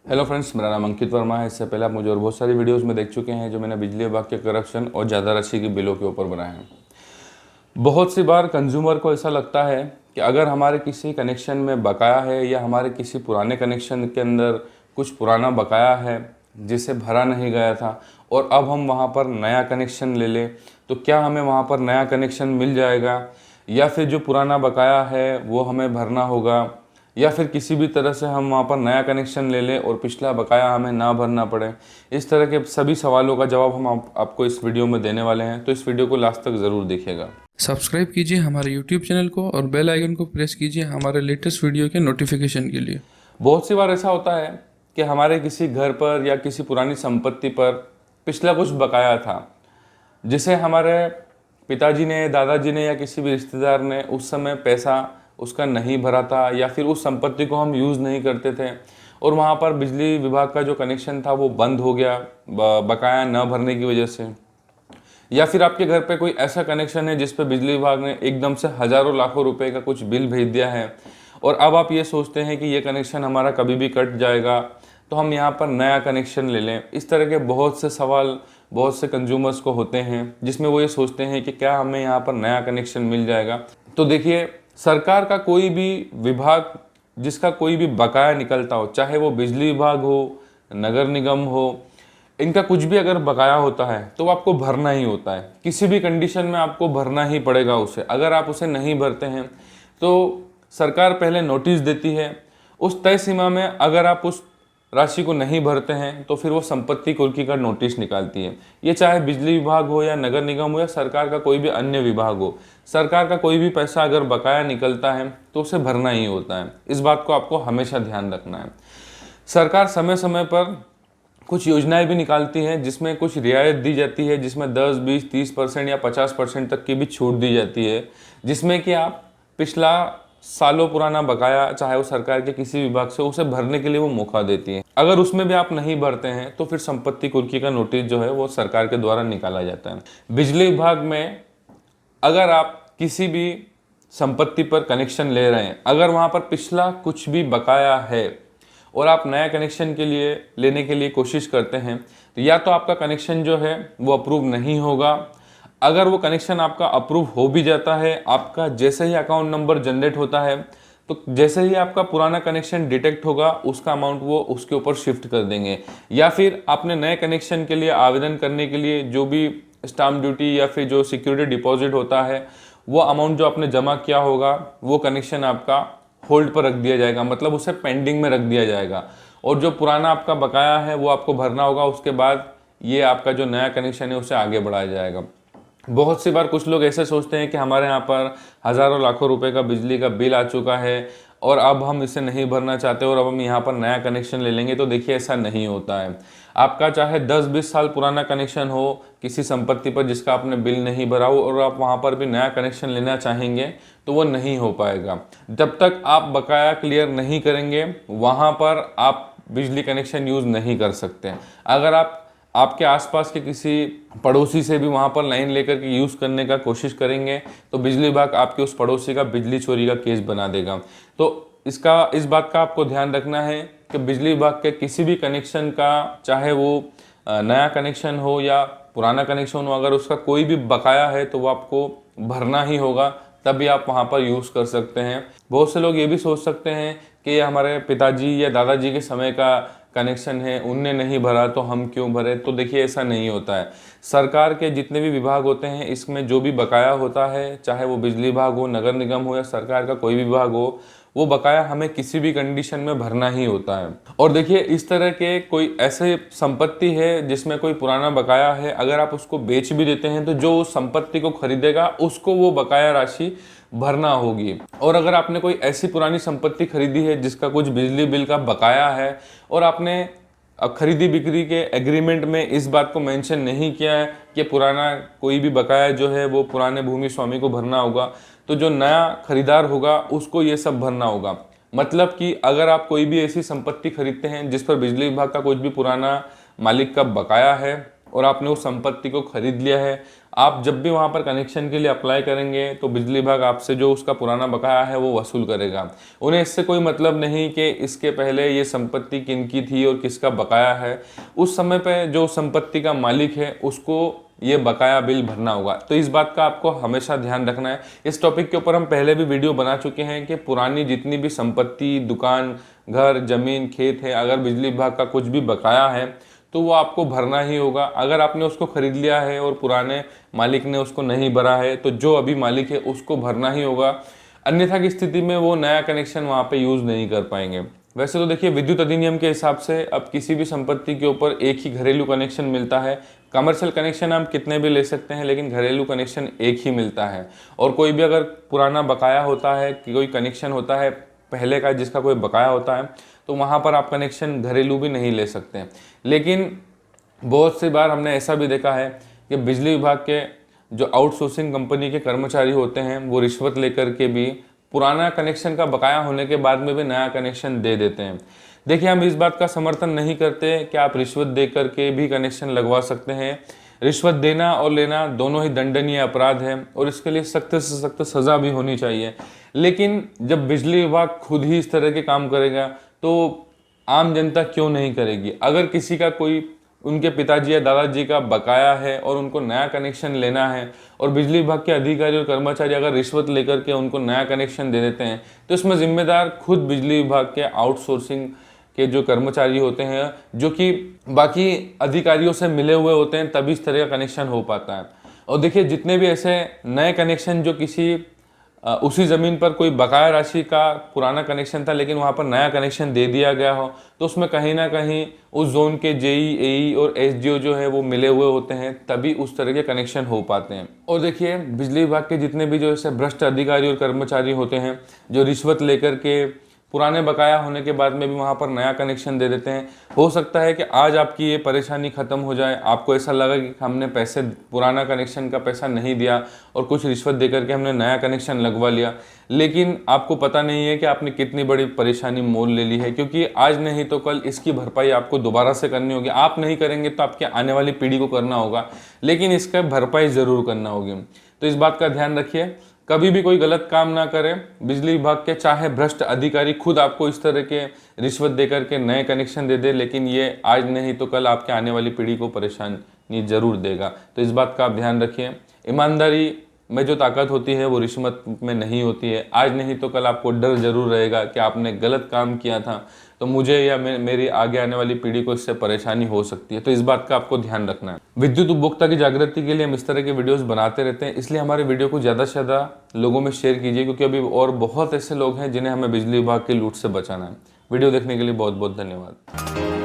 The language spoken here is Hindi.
हेलो फ्रेंड्स, मेरा नाम अंकित वर्मा है। इससे पहले आप मुझे और बहुत सारी वीडियोस में देख चुके हैं जो मैंने बिजली विभाग के करप्शन और ज़्यादा राशि की बिलों के ऊपर बनाए हैं। बहुत सी बार कंज्यूमर को ऐसा लगता है कि अगर हमारे किसी कनेक्शन में बकाया है या हमारे किसी पुराने कनेक्शन के अंदर कुछ पुराना बकाया है जिसे भरा नहीं गया था और अब हम वहाँ पर नया कनेक्शन ले लें तो क्या हमें वहाँ पर नया कनेक्शन मिल जाएगा, या फिर जो पुराना बकाया है वो हमें भरना होगा, या फिर किसी भी तरह से हम वहाँ पर नया कनेक्शन ले लें और पिछला बकाया हमें ना भरना पड़े। इस तरह के सभी सवालों का जवाब हम आपको इस वीडियो में देने वाले हैं, तो इस वीडियो को लास्ट तक ज़रूर देखिएगा। सब्सक्राइब कीजिए हमारे यूट्यूब चैनल को और बेल आइकन को प्रेस कीजिए हमारे लेटेस्ट वीडियो के नोटिफिकेशन के लिए। बहुत सी बार ऐसा होता है कि हमारे किसी घर पर या किसी पुरानी संपत्ति पर पिछला कुछ बकाया था जिसे हमारे पिताजी ने, दादाजी ने या किसी भी रिश्तेदार ने उस समय पैसा उसका नहीं भरा था, या फिर उस संपत्ति को हम यूज़ नहीं करते थे और वहाँ पर बिजली विभाग का जो कनेक्शन था वो बंद हो गया बकाया न भरने की वजह से। या फिर आपके घर पे कोई ऐसा कनेक्शन है जिस पे बिजली विभाग ने एकदम से हज़ारों लाखों रुपए का कुछ बिल भेज दिया है और अब आप ये सोचते हैं कि ये कनेक्शन हमारा कभी भी कट जाएगा तो हम यहाँ पर नया कनेक्शन ले लें। इस तरह के बहुत से सवाल बहुत से कंज्यूमर्स को होते हैं जिसमें वो ये सोचते हैं कि क्या हमें यहाँ पर नया कनेक्शन मिल जाएगा। तो देखिए, सरकार का कोई भी विभाग जिसका कोई भी बकाया निकलता हो, चाहे वो बिजली विभाग हो, नगर निगम हो, इनका कुछ भी अगर बकाया होता है तो वो आपको भरना ही होता है। किसी भी कंडीशन में आपको भरना ही पड़ेगा उसे। अगर आप उसे नहीं भरते हैं तो सरकार पहले नोटिस देती है, उस तय सीमा में अगर आप उस राशि को नहीं भरते हैं तो फिर वो संपत्ति कुर्की का नोटिस निकालती है। ये चाहे बिजली विभाग हो या नगर निगम हो या सरकार का कोई भी अन्य विभाग हो, सरकार का कोई भी पैसा अगर बकाया निकलता है तो उसे भरना ही होता है। इस बात को आपको हमेशा ध्यान रखना है। सरकार समय समय पर कुछ योजनाएं भी निकालती हैं जिसमें कुछ रियायत दी जाती है, जिसमें 10, 20, 30% या 50% तक की भी छूट दी जाती है, जिसमें कि आप पिछला सालों पुराना बकाया चाहे वो सरकार के किसी विभाग से उसे भरने के लिए वो मौका देती है। अगर उसमें भी आप नहीं भरते हैं तो फिर संपत्ति कुर्की का नोटिस जो है वो सरकार के द्वारा निकाला जाता है। बिजली विभाग में अगर आप किसी भी संपत्ति पर कनेक्शन ले रहे हैं, अगर वहाँ पर पिछला कुछ भी बकाया है और आप नया कनेक्शन के लिए लेने के लिए कोशिश करते हैं तो या तो आपका कनेक्शन जो है वो अप्रूव नहीं होगा। अगर वो कनेक्शन आपका अप्रूव हो भी जाता है, आपका जैसे ही अकाउंट नंबर जनरेट होता है तो जैसे ही आपका पुराना कनेक्शन डिटेक्ट होगा उसका अमाउंट वो उसके ऊपर शिफ्ट कर देंगे। या फिर आपने नए कनेक्शन के लिए आवेदन करने के लिए जो भी स्टाम्प ड्यूटी या फिर जो सिक्योरिटी डिपॉजिट होता है वो अमाउंट जो आपने जमा किया होगा वो कनेक्शन आपका होल्ड पर रख दिया जाएगा, मतलब उसे पेंडिंग में रख दिया जाएगा और जो पुराना आपका बकाया है वो आपको भरना होगा। उसके बाद ये आपका जो नया कनेक्शन है उसे आगे बढ़ाया जाएगा। बहुत सी बार कुछ लोग ऐसे सोचते हैं कि हमारे यहाँ पर हज़ारों लाखों रुपए का बिजली का बिल आ चुका है और अब हम इसे नहीं भरना चाहते और अब हम यहाँ पर नया कनेक्शन ले लेंगे। तो देखिए, ऐसा नहीं होता है। आपका चाहे 10-20 साल पुराना कनेक्शन हो किसी संपत्ति पर जिसका आपने बिल नहीं भरा हो और आप वहाँ पर भी नया कनेक्शन लेना चाहेंगे तो वो नहीं हो पाएगा। जब तक आप बकाया क्लियर नहीं करेंगे वहाँ पर आप बिजली कनेक्शन यूज़ नहीं कर सकते। अगर आप आपके आसपास के किसी पड़ोसी से भी वहाँ पर लाइन लेकर के यूज़ करने का कोशिश करेंगे तो बिजली विभाग आपके उस पड़ोसी का बिजली चोरी का केस बना देगा। तो इस बात का आपको ध्यान रखना है कि बिजली विभाग के किसी भी कनेक्शन का, चाहे वो नया कनेक्शन हो या पुराना कनेक्शन हो, अगर उसका कोई भी बकाया है तो वो आपको भरना ही होगा, तभी आप वहाँ पर यूज़ कर सकते हैं। बहुत से लोग ये भी सोच सकते हैं कि ये हमारे पिताजी या दादाजी के समय का कनेक्शन है, उनने नहीं भरा तो हम क्यों भरे। तो देखिए, ऐसा नहीं होता है। सरकार के जितने भी विभाग होते हैं इसमें जो भी बकाया होता है, चाहे वो बिजली विभाग हो, नगर निगम हो या सरकार का कोई भी विभाग हो, वो बकाया हमें किसी भी कंडीशन में भरना ही होता है। और देखिए, इस तरह के कोई ऐसे संपत्ति है जिसमें कोई पुराना बकाया है, अगर आप उसको बेच भी देते हैं तो जो उस संपत्ति को खरीदेगा उसको वो बकाया राशि भरना होगी। और अगर आपने कोई ऐसी पुरानी संपत्ति खरीदी है जिसका कुछ बिजली बिल का बकाया है और आपने खरीदी बिक्री के एग्रीमेंट में इस बात को मेंशन नहीं किया है कि पुराना कोई भी बकाया जो है वो पुराने भूमि स्वामी को भरना होगा, तो जो नया खरीदार होगा उसको ये सब भरना होगा। मतलब कि अगर आप कोई भी ऐसी संपत्ति खरीदते हैं जिस पर बिजली विभाग का कुछ भी पुराना मालिक का बकाया है और आपने उस संपत्ति को खरीद लिया है, आप जब भी वहाँ पर कनेक्शन के लिए अप्लाई करेंगे तो बिजली विभाग आपसे जो उसका पुराना बकाया है वो वसूल करेगा। उन्हें इससे कोई मतलब नहीं कि इसके पहले ये संपत्ति किनकी थी और किसका बकाया है। उस समय पे जो संपत्ति का मालिक है उसको ये बकाया बिल भरना होगा। तो इस बात का आपको हमेशा ध्यान रखना है। इस टॉपिक के ऊपर हम पहले भी वीडियो बना चुके हैं कि पुरानी जितनी भी संपत्ति, दुकान, घर, जमीन, खेत है, अगर बिजली विभाग का कुछ भी बकाया है तो वो आपको भरना ही होगा। अगर आपने उसको खरीद लिया है और पुराने मालिक ने उसको नहीं भरा है तो जो अभी मालिक है उसको भरना ही होगा, अन्यथा की स्थिति में वो नया कनेक्शन वहाँ पे यूज़ नहीं कर पाएंगे। वैसे तो देखिए, विद्युत अधिनियम के हिसाब से अब किसी भी संपत्ति के ऊपर एक ही घरेलू कनेक्शन मिलता है। कमर्शियल कनेक्शन आप कितने भी ले सकते हैं लेकिन घरेलू कनेक्शन एक ही मिलता है। और कोई भी अगर पुराना बकाया होता है कि कोई कनेक्शन होता है पहले का जिसका कोई बकाया होता है तो वहाँ पर आप कनेक्शन घरेलू भी नहीं ले सकते हैं। लेकिन बहुत सी बार हमने ऐसा भी देखा है कि बिजली विभाग के जो आउटसोर्सिंग कंपनी के कर्मचारी होते हैं वो रिश्वत लेकर के भी पुराना कनेक्शन का बकाया होने के बाद में भी नया कनेक्शन दे देते हैं। देखिए, हम इस बात का समर्थन नहीं करते कि आप रिश्वत दे करके भी कनेक्शन लगवा सकते हैं। रिश्वत देना और लेना दोनों ही दंडनीय अपराध है और इसके लिए सख्त से सख्त सज़ा भी होनी चाहिए। लेकिन जब बिजली विभाग खुद ही इस तरह के काम करेगा तो आम जनता क्यों नहीं करेगी? अगर किसी का कोई उनके पिताजी या दादाजी का बकाया है और उनको नया कनेक्शन लेना है और बिजली विभाग के अधिकारी और कर्मचारी अगर रिश्वत लेकर के उनको नया कनेक्शन दे देते हैं तो इसमें जिम्मेदार खुद बिजली विभाग के आउटसोर्सिंग के जो कर्मचारी होते हैं, जो कि बाकी अधिकारियों से मिले हुए होते हैं, तभी इस तरह का कनेक्शन हो पाता है। और देखिए, जितने भी ऐसे नए कनेक्शन जो किसी उसी ज़मीन पर कोई बकाया राशि का पुराना कनेक्शन था लेकिन वहाँ पर नया कनेक्शन दे दिया गया हो तो उसमें कहीं ना कहीं उस जोन के जेई, एई और एसडीओ जो है वो मिले हुए होते हैं, तभी उस तरह के कनेक्शन हो पाते हैं। और देखिए, बिजली विभाग के जितने भी जो ऐसे भ्रष्ट अधिकारी और कर्मचारी होते हैं जो रिश्वत लेकर के पुराने बकाया होने के बाद में भी वहाँ पर नया कनेक्शन दे देते हैं, हो सकता है कि आज आपकी ये परेशानी ख़त्म हो जाए। आपको ऐसा लगा कि हमने पैसे, पुराना कनेक्शन का पैसा नहीं दिया और कुछ रिश्वत देकर के हमने नया कनेक्शन लगवा लिया, लेकिन आपको पता नहीं है कि आपने कितनी बड़ी परेशानी मोल ले ली है, क्योंकि आज नहीं तो कल इसकी भरपाई आपको दोबारा से करनी होगी। आप नहीं करेंगे तो आपके आने वाली पीढ़ी को करना होगा, लेकिन इसका भरपाई ज़रूर करना होगी। तो इस बात का ध्यान रखिए, कभी भी कोई गलत काम ना करें। बिजली विभाग के चाहे भ्रष्ट अधिकारी खुद आपको इस तरह के रिश्वत देकर के नए कनेक्शन दे दे, लेकिन ये आज नहीं तो कल आपके आने वाली पीढ़ी को परेशानी जरूर देगा। तो इस बात का आप ध्यान रखिए। ईमानदारी में जो ताकत होती है वो रिश्वत में नहीं होती है। आज नहीं तो कल आपको डर जरूर रहेगा कि आपने गलत काम किया था तो मुझे या मेरी आगे आने वाली पीढ़ी को इससे परेशानी हो सकती है। तो इस बात का आपको ध्यान रखना है। विद्युत उपभोक्ता की जागृति के लिए हम इस तरह के वीडियोस बनाते रहते हैं, इसलिए हमारे वीडियो को ज़्यादा से ज़्यादा लोगों में शेयर कीजिए, क्योंकि अभी और बहुत ऐसे लोग हैं जिन्हें हमें बिजली विभाग की लूट से बचाना है। वीडियो देखने के लिए बहुत बहुत धन्यवाद।